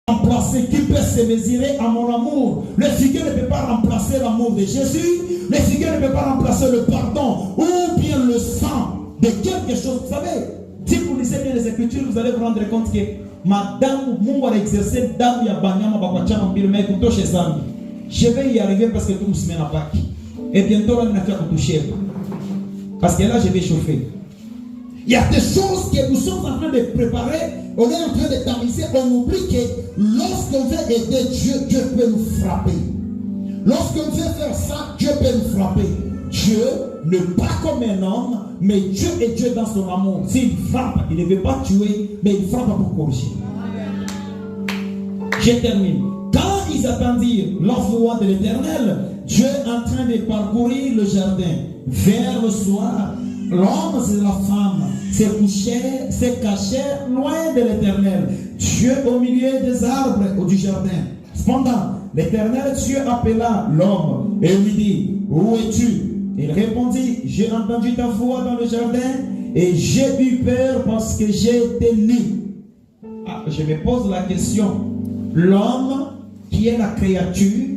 remplacer, qui peut se mesurer à mon amour. Le figuier ne peut pas remplacer l'amour de Jésus. Le figuier ne peut pas remplacer le pardon ou bien le sang de quelque chose. Vous savez, si vous lisez bien les Écritures, vous allez vous rendre compte que Madame Mungu a exercé damu ya banyama bakwachana mbili mais kutoshe zambi. Je vais y arriver parce que tout me met à Pâques. Et bientôt là, on a fait toucher. Parce que là, je vais chauffer. Il y a des choses que nous sommes en train de préparer. On est en train de tamiser. On oublie que lorsqu'on veut aider Dieu, Dieu peut nous frapper. Lorsqu'on veut faire ça, Dieu peut nous frapper. Dieu n'est pas comme un homme, mais Dieu est Dieu dans son amour. S'il frappe, il ne veut pas tuer, mais il frappe pour corriger. Je termine. Quand ils attendirent l'envoi de l'Éternel, Dieu en train de parcourir le jardin. Vers le soir, l'homme et la femme se cachèrent loin de l'Éternel. Dieu au milieu des arbres ou du jardin. Cependant, l'Éternel Dieu appela l'homme et lui dit, où es-tu? Il répondit, j'ai entendu ta voix dans le jardin et j'ai eu peur parce que j'ai été nu. Ah, je me pose la question. L'homme qui est la créature,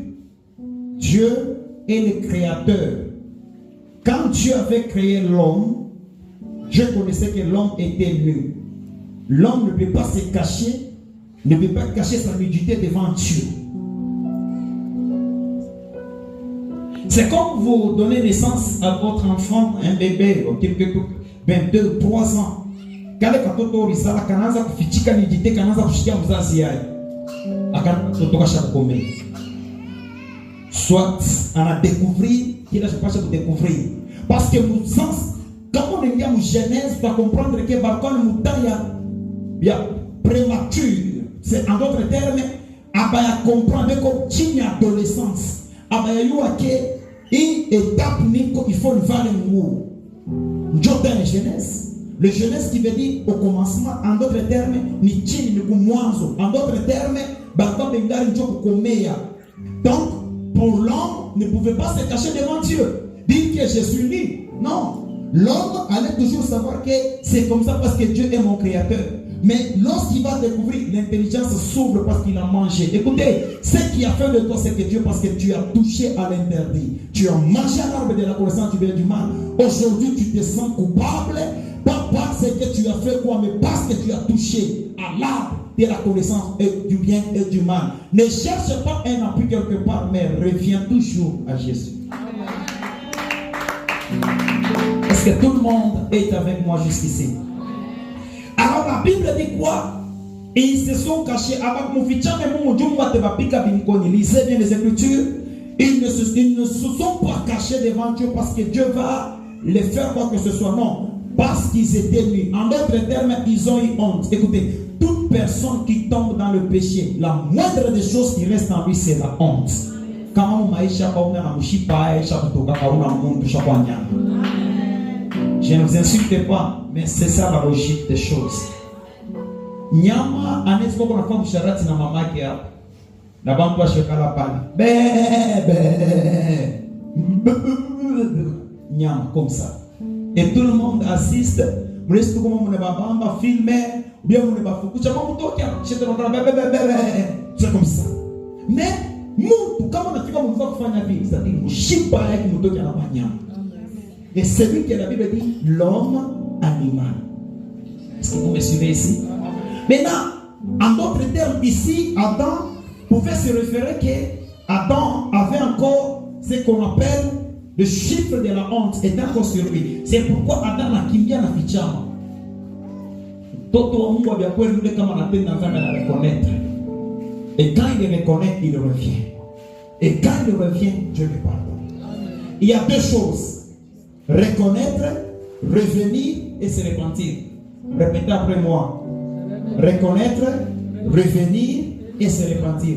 Dieu est le créateur. Quand Dieu avait créé l'homme, Dieu connaissait que l'homme était nu. L'homme ne peut pas se cacher, ne peut pas cacher sa nudité devant Dieu. C'est comme vous donnez naissance à votre enfant, un bébé, 22, 3 ans. Quand il y a nudité, soit on a découvert qu'il a pas de découvrir. Parce que nous sens, quand on est en Genèse, tu vas comprendre que il y a prémature. C'est en d'autres termes, il comprendre que tu as adolescence. Il y a une étape il faut le voir le mot. Jordan jeunesse. Le jeunesse qui veut dire au commencement, en d'autres termes, ni chini ni kumwanzo. En d'autres termes, donc, pour l'homme, ne pouvait pas se cacher devant Dieu. Dire que je suis nu. Non. L'homme allait toujours savoir que c'est comme ça parce que Dieu est mon créateur. Mais lorsqu'il va découvrir, l'intelligence s'ouvre parce qu'il a mangé. Écoutez, ce qui a fait de toi, c'est que Dieu, parce que tu as touché à l'interdit. Tu as mangé à l'arbre de la connaissance du bien et du mal. Aujourd'hui, tu te sens coupable. Pas parce que tu as fait quoi, mais parce que tu as touché à l'arbre de la connaissance du bien et du mal. Ne cherche pas un appui quelque part, mais reviens toujours à Jésus. Est-ce que tout le monde est avec moi jusqu'ici? Alors la Bible dit quoi? Et ils se sont cachés. Lisez bien les Écritures. Ils ne se sont pas cachés devant Dieu parce que Dieu va les faire quoi que ce soit. Non. Parce qu'ils étaient nus. En d'autres termes, ils ont eu honte. Écoutez, toute personne qui tombe dans le péché, la moindre des choses qui reste en lui, c'est la honte. Je ne vous insulte pas, mais c'est ça la logique des choses. Nyama anaweza kuwa na famu sharati na mamake hapa. Na bantu wa shekala pale. Nyama comme ça. Et tout le monde assiste. Vous laissez tout comme on est babamba filmer ou bien on est bafukucha mamu tokia. Chete na c'est comme ça. Mais mtu kama unafika mwanzo kufanya vile, c'est-à-dire mshipa yake mtokia na banyama. Et celui que la Bible dit l'homme animal. Est-ce que vous me suivez ici? Maintenant, en d'autres termes, ici, Adam pouvait se référer que Adam avait encore ce qu'on appelle le chiffre de la honte est encore sur lui. C'est pourquoi Adam a kimbia na fichama. Toto wa Mungu wa kweli yule kama anapenda nzanga na reconnaître. Et quand il le reconnaît, il revient. Et quand il revient, Dieu le pardonne. Il y a deux choses. Reconnaître, revenir et se repentir. Répétez après moi. Reconnaître, revenir et se repentir.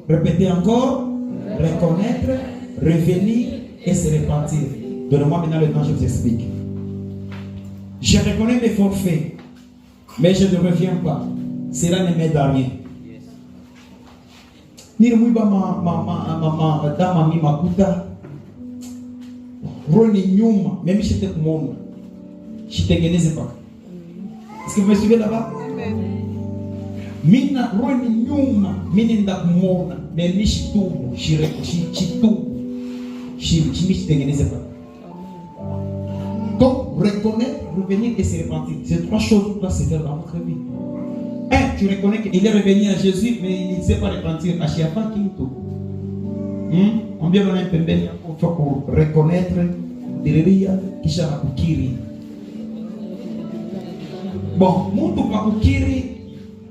Répétez encore. Reconnaître, revenir et se repentir. Donnez-moi maintenant le temps, je vous explique. Je reconnais mes forfaits, mais je ne reviens pas. Cela ne m'aide à rien. Nirmuiba dama mi makuta. Roni nyuma, même si j'étais pour moi, je t'ai gagné pas. Est-ce que vous me suivez là-bas? mina roho ni nyuma, mimi ndakumona, mimi shitumu, shitumu, shitengeneze pa. Donc, reconnaître, revenir et se repentir. Ces trois choses doivent se faire dans votre vie. Un, tu reconnais qu'il est revenu à Jésus, mais il ne sait pas repentir. On vient dans un peu pour reconnaître, kisha kukiri. Bon, mtu kwa kukiri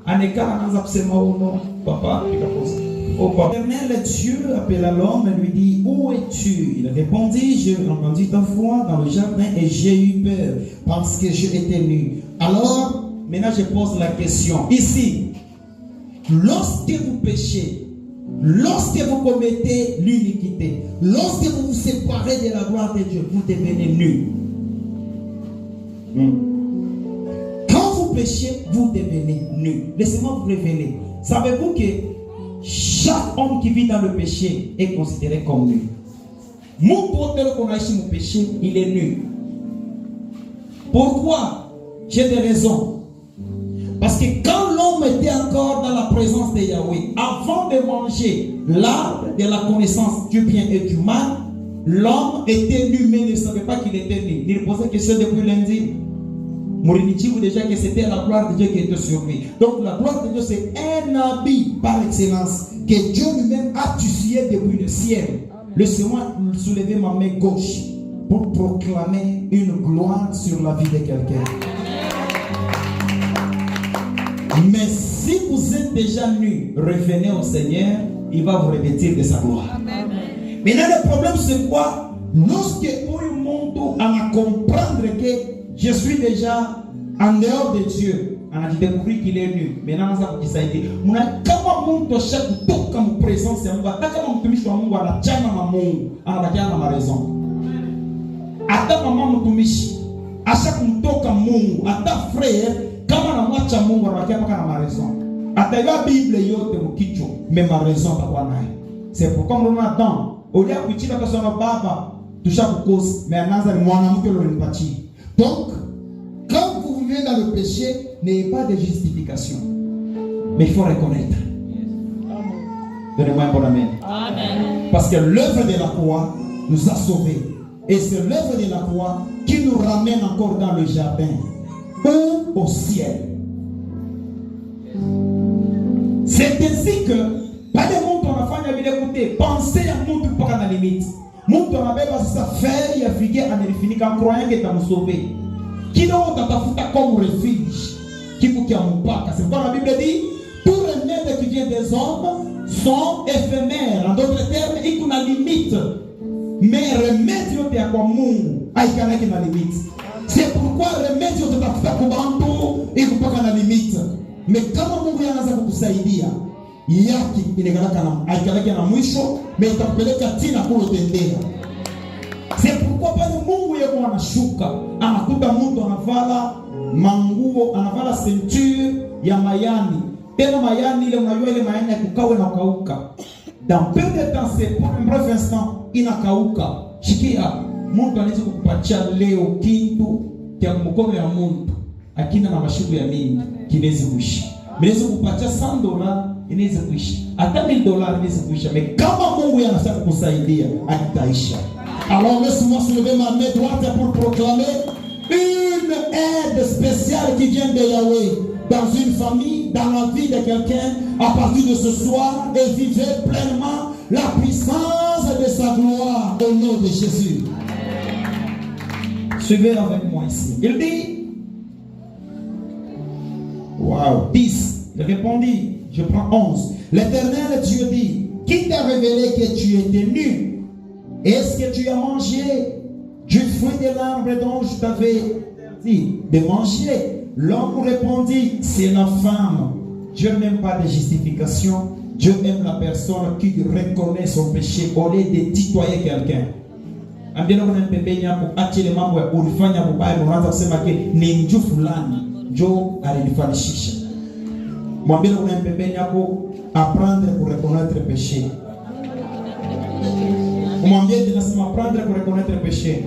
anekana anaanza kusema no, papa nikakosa. L'Éternel Dieu appela l'homme et lui dit: où es-tu? Il répondit: j'ai entendu ta voix dans le jardin et j'ai eu peur parce que je étais nu. Alors, maintenant je pose la question. Ici, lorsque vous péchez, lorsque vous commettez l'iniquité, lorsque vous vous séparez de la gloire de Dieu, vous devenez nus. Quand vous péchez, vous devenez nus. Laissez-moi vous révéler. Savez-vous que chaque homme qui vit dans le péché est considéré comme nu? Mon porteur qu'on a ici mon péché, il est nu. Pourquoi? J'ai des raisons. Parce que quand l'homme était encore dans la présence de Yahweh, avant de manger l'arbre de la connaissance du bien et du mal, l'homme était nu, mais ne savait pas qu'il était nu. Il posait question depuis lundi. Mourinichi vous déjà que c'était la gloire de Dieu qui était sur lui. Donc la gloire de Dieu, c'est un habit par excellence que Dieu lui-même a tissé depuis le ciel. Laissez-moi soulever ma main gauche pour proclamer une gloire sur la vie de quelqu'un. Mais si vous êtes déjà nu, revenez au Seigneur, il va vous revêtir de sa gloire. Amen. Maintenant le problème c'est quoi? Lorsque un monde a comprendre que je suis déjà en dehors de Dieu, on a découvert qu'il est nu. Maintenant ça a été. On a kama mungu chaque toka mu présence ya Mungu, hata kama mtumishi wa Mungu anachana na Mungu, anabakia na raison. Hata mama mtumishi asha kumtoka Mungu, hata frère kama anamwacha Mungu anabakia paka na raison. Hata ile Biblia yote mkicho, mais ma raison takuwa nayo. C'est pourquoi on a dans au lieu kuchila kwa sababu baba tushakukosa, mais anaanza ni mwanamke yule nipatie. Donc, quand vous vivez dans le péché, n'ayez pas de justification. Mais il faut reconnaître. Donnez-moi un bon amen. Amen. Parce que l'œuvre de la croix nous a sauvés. Et c'est l'œuvre de la croix qui nous ramène encore dans le jardin ou au ciel. C'est ainsi que, pas de monde on a fait une écouter, pensez à monde pour pas la limite. Mtu anabeba sasa feri ya figue analifinika croyant que tu sauvé. Kilo utatafuta comme refuge. Kifu kia mpaka. C'est pourquoi la Bible dit tout remède qui vient des hommes sont éphémères. En d'autres termes, il y a une limite. Mais remède yote ya kwa Mungu haikanaki na limite. C'est pourquoi remède yote utafuta kwa bantu iko na limite. Mais kama Mungu anaanza kukusaidia yaki inakalaka na aikalaka na mwisho mais itakupeleka tina kulotendea. C'est pourquoi pale Mungu yeye anashuka anakuta mtu anavala manguo, anavala ceinture ya mayani. Tena mayani ile unajua ile mayani kukawe na kauka. Dans peu de temps, c'est pour un bref instant inakauka. Shikia mtu anaweza kukupatia leo kitu cha mkono ya mtu akina na mashughuli ya mingi kinaweza kuishi. Mnaweza kupatia $100 inaweza kuishi. Hata $1000 inaweza kuishi. Mais kama Mungu anataka kusaidia, ataisha. Alors laisse-moi soulever ma main droite pour proclamer une aide spéciale qui vient de Yahweh dans une famille, dans la vie de quelqu'un, à partir de ce soir, et vivez pleinement la puissance de sa gloire au nom de Jésus. Suivez avec moi ici. Il dit, wow, 10. Il répondit, je prends 11. L'Éternel Dieu dit, qui t'a révélé que tu étais nu? Est-ce que tu as mangé du fruit de l'arbre dont je t'avais dit de manger? L'homme répondit, c'est la femme. Dieu n'aime pas de justification. Dieu aime la personne qui reconnaît son péché au lieu de tutoyer quelqu'un. Ambieno kuna mpembeni hapo ache ile mambo ya ulifanya mbaya unaanza kusema ke ni mju fulani ndio alinifanishisha. Mwambie kuna mpembeni hapo apprendre pour reconnaître le péché. Mwambie tunasema apprendre pour reconnaître le péché.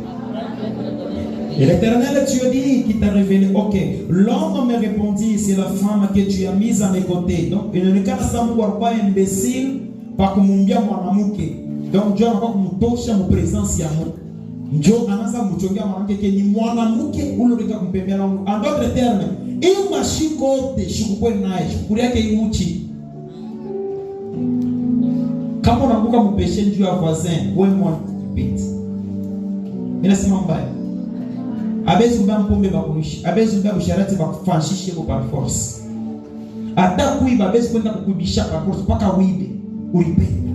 Et l'Éternel Dieu dit, qui t'a révélé, ok, l'homme me répondit, c'est la femme que tu as mise à mes côtés. Donc, il ne cas pas imbécile, pas comme un bien mwanamke. Donc, Dieu n'a pas comme tosha mon présence ya mo. Dieu anasa muchongia mwanamke ke ni mwanamke ule rika kumpembea na. En d'autres termes, il mashiko te shukupwe naye, shukuria ke imuchi. Kama unakumbuka mpeshe njoo ya voisin, wewe mwana pit. Inasema mbaya. Abezi mbaya mpombe bakuishi. Abezi mbaya usharati bakufanishishe par force. Hata kuiba abezi kwenda kukubisha par force paka uibe. Ulipenda.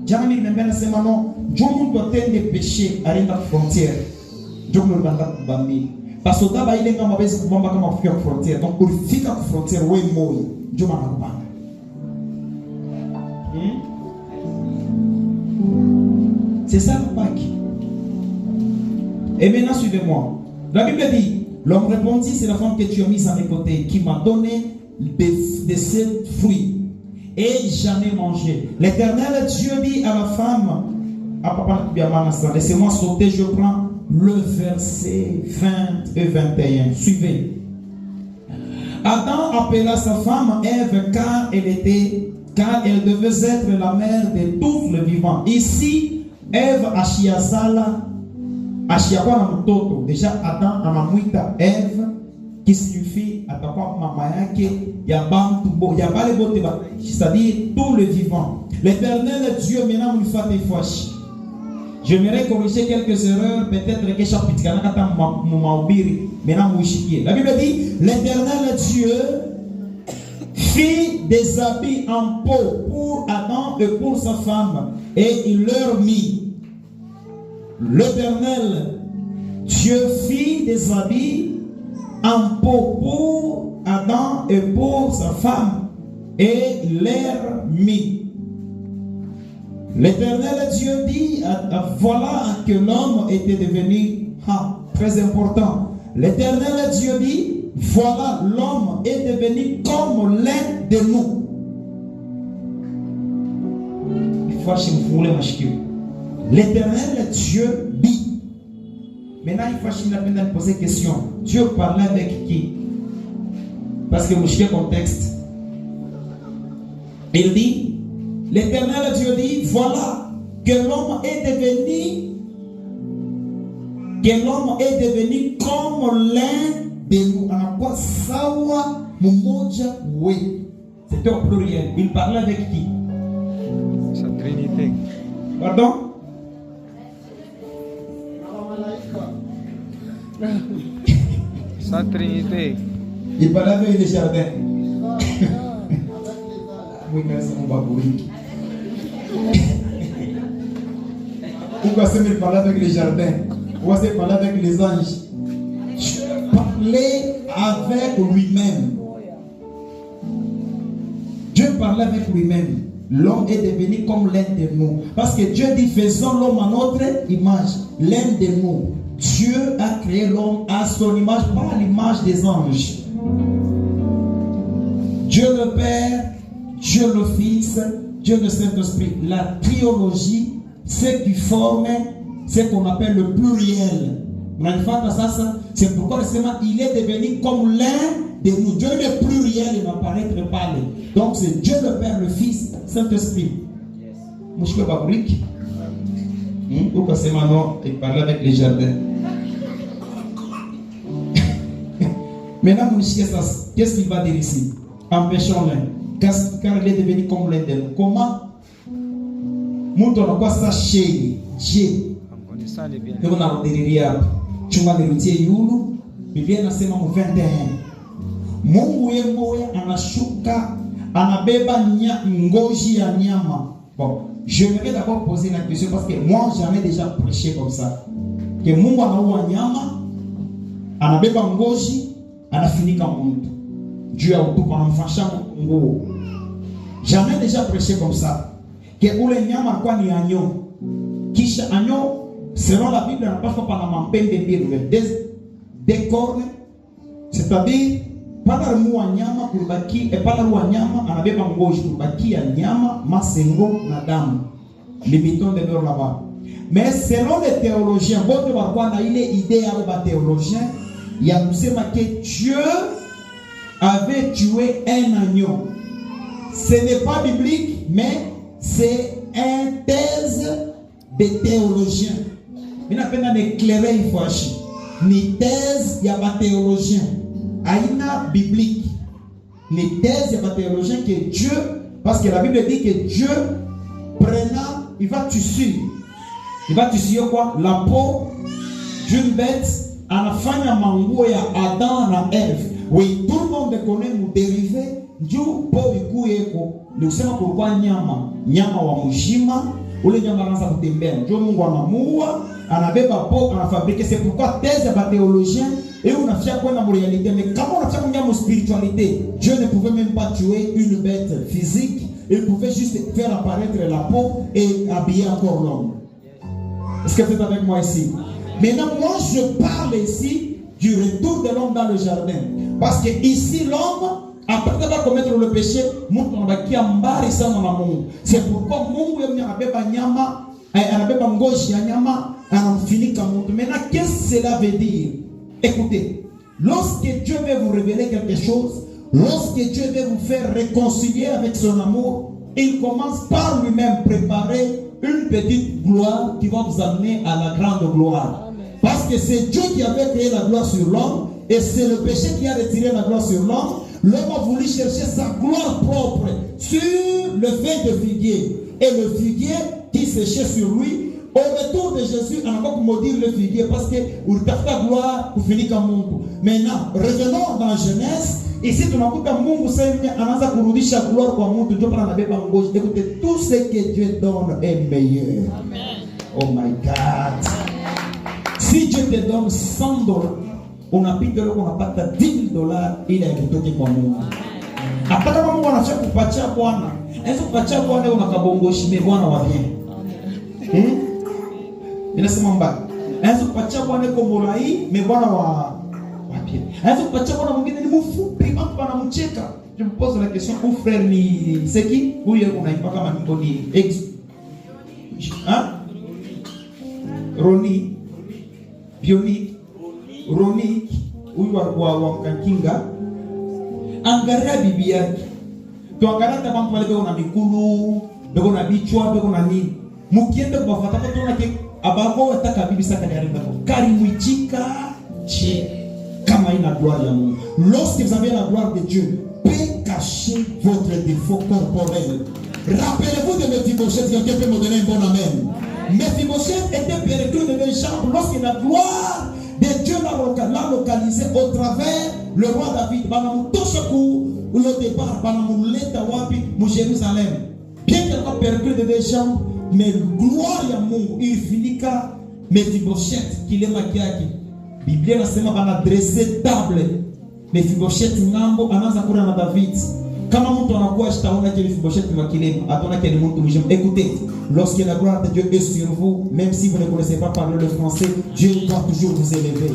Jana mimi nimembea nasema no, njoo mtu atende péché aenda frontière. Njoo mlibanda kubambi. Parce que taba ile kama abezi kubamba kama kufika frontière. Donc ulifika frontière wewe moyo. Njoo manakubanga. C'est ça le Pâques. Et maintenant, suivez-moi. La Bible dit, l'homme répondit, c'est la femme que tu as mise à mes côtés, qui m'a donné de ces fruits. Et j'en ai mangé. L'Éternel Dieu dit à la femme, laissez-moi sauter, je prends le verset 20 et 21. Suivez. Adam appela sa femme Ève car elle devait être la mère de tous les vivants. Ici, Ève ashiazala ashiakwa na mtoto. Déjà Adam anamuita Ève qui signifie atakuwa mama yake ya bantu ya bale bote ba, c'est-à-dire tous les vivants. L'Éternel Dieu maintenant nous fait des fois. J'aimerais corriger quelques erreurs, peut-être que chapitre kanaka maubiri maintenant muishikie. La Bible dit l'Éternel Dieu fit des habits en peau pour Adam et pour sa femme et il leur mit. L'Éternel Dieu fit des habits en peau pour Adam et pour sa femme et il leur mit. L'Éternel Dieu dit, voilà que l'homme était devenu, très important. L'Éternel Dieu dit, voilà, l'homme est devenu comme l'un de nous. Il faut acheter l'Éternel Dieu dit. Maintenant, il faut acheter la peine de poser question. Dieu parlait avec qui? Parce que vous cherchez le contexte. Il dit, l'Éternel Dieu dit, voilà que l'homme est devenu comme l'un de nous. C'était au pluriel. Il parlait avec qui? Sa Trinité. Pardon? Sa Trinité. Il parlait avec les jardins. Oui, merci mon babouille. Pourquoi il parlait avec les jardins? Pourquoi il parlait avec les anges? Parlait avec lui-même. Dieu parlait avec lui-même. L'homme est devenu comme l'un de nous. Parce que Dieu dit, faisons l'homme à notre image. L'un de nous. Dieu a créé l'homme à son image, pas à l'image des anges. Dieu le Père, Dieu le Fils, Dieu le Saint-Esprit. La triologie, c'est qui forme ce qu'on appelle le pluriel. C'est pourquoi il est devenu comme l'un de nous. Dieu le pluriel, il n'apparaître pas. Donc c'est Dieu le Père, le Fils, Saint-Esprit. Mouchke Babrik. Pourquoi c'est maintenant il parle avec les jardins? Maintenant, qu'est-ce qu'il va dire ici? Empêchons-le. Car il est devenu comme l'un de nous. Comment? Mouton a quoi ça chez Dieu? Nous avons des chunga nirutie yulu. Biblia inasema mu 21. Mungu yeye anashuka anabeba ngozi ya nyama. Bon, je vais d'abord poser la question parce que moi j'en ai déjà prêché comme ça. Que Mungu anaua nyama, anabeba ngozi, anafinika mtu. Dieu a utupa anamfasha nguo. J'en ai déjà prêché comme ça. Que ule nyama kwa ni agneau. Kisha agneau, selon la Bible, on n'a pas fait par la mampende des cornes, c'est-à-dire pas le mot nyama kulbaki et pas le mot nyama anabeba ngozi kulbaki ya nyama masengo na damu. Limitons de l'heure là-bas. Mais selon les théologiens, bote walikuwa na ile idée ya ba théologiens ya kusema que Dieu avait tué un agneau. Ce n'est pas biblique, mais c'est une thèse des théologiens. Mina penda n'éclairer ifashi. Ni thèse ya ba théologiens. Aina biblique. Ni thèse ya ba théologiens que Dieu, parce que la Bible dit que Dieu prenant, il va tisser. Il va tisser quoi? La peau d'une bête, anafanya manguo ya Adam na Eve. Oui, tout le monde connaît mon dérivé. Juu po ikuyeko ni kusema kulikuwa nyama wa mjima, ule nyama anaanza kutembea. Ndio Mungu anamuua, anabeba po, anafabrique. C'est pourquoi thèse ya théologien et on a fait quoi dans la réalité. Mais comment on a fait une spiritualité? Dieu ne pouvait même pas tuer une bête physique, il pouvait juste faire apparaître la peau et habiller encore l'homme. Est-ce que vous êtes avec moi ici? Maintenant, moi je parle ici du retour de l'homme dans le jardin. Parce que ici l'homme, après d'avoir commettre le péché, c'est pourquoi Mungu anabeba nyama, anabeba ngozi ya nyama, anamfinika mtu. Maintenant, qu'est-ce que cela veut dire? Écoutez, lorsque Dieu veut vous révéler quelque chose, lorsque Dieu veut vous faire réconcilier avec son amour, il commence par lui-même préparer une petite gloire qui va vous amener à la grande gloire. Parce que c'est Dieu qui avait créé la gloire sur l'homme, et c'est le péché qui a retiré la gloire sur l'homme. L'homme a voulu chercher sa gloire propre sur le vin de figuier. Et le figuier qui séchait sur lui, au retour de Jésus, on a pas maudire le figuier parce que vous avez ta gloire pour finir comme Mungu. Maintenant, revenons dans Genèse. Ici, tu n'as pas Mungu, c'est anaanza kurudisha gloire kwa Mungu. Dieu prend la bébé en gauche. Écoutez, tout ce que Dieu donne est meilleur. Amen. Oh my God. Si Dieu te donne $100, on a pris de l'eau, on a pas $10,000, il a été kwa Mungu. Hata kama Mungu anafanya kupatia Bwana, hizo kupatia Bwana unakabongoshi me Bwana wa bien. Inasema mbaya. Hizo kupatia Bwana kwa morai me Bwana wa bien. Hizo kupatia Bwana mwingine ni mfupi, watu wanamcheka. Je me pose la question, mon frère ni c'est qui? Huyo unaimba kama nyimbo ni ex. Roni Bionic Ronic huyu wa Mkankinga, angalia bibi yake. Tuangalia kama mtu wale na mikulu, bego na bichwa, bego na nini. Mukienda kuwafuata kwa tunaona ke abako ataka bibi saka ni arinda. Karimwichika che kama ina gloire ya Mungu. Lorsque vous avez la gloire de Dieu, peut cacher votre défaut corporel. Rappelez-vous de Mephibosheth, quelqu'un peut me donner un bon amen. Mephibosheth était perclus de l'échambre lorsque la gloire de Dieu l'a localisé au travers le roi David. Le départ, Jérusalem. Bien qu'il soit perclus de l'échambre, mais gloire à Mungu, il finit qu'à Mephibosheth qui est maquillé. Bible nasema bana dresser table. Mephibosheth ngambo anaanza kula na David. Kama mtu anakuwa shtaona que Mephibosheth makilema, atona que le mtu mjema. Écoutez, lorsque la gloire de Dieu est sur vous, même si vous ne connaissez pas parler le français, Dieu doit toujours vous élever.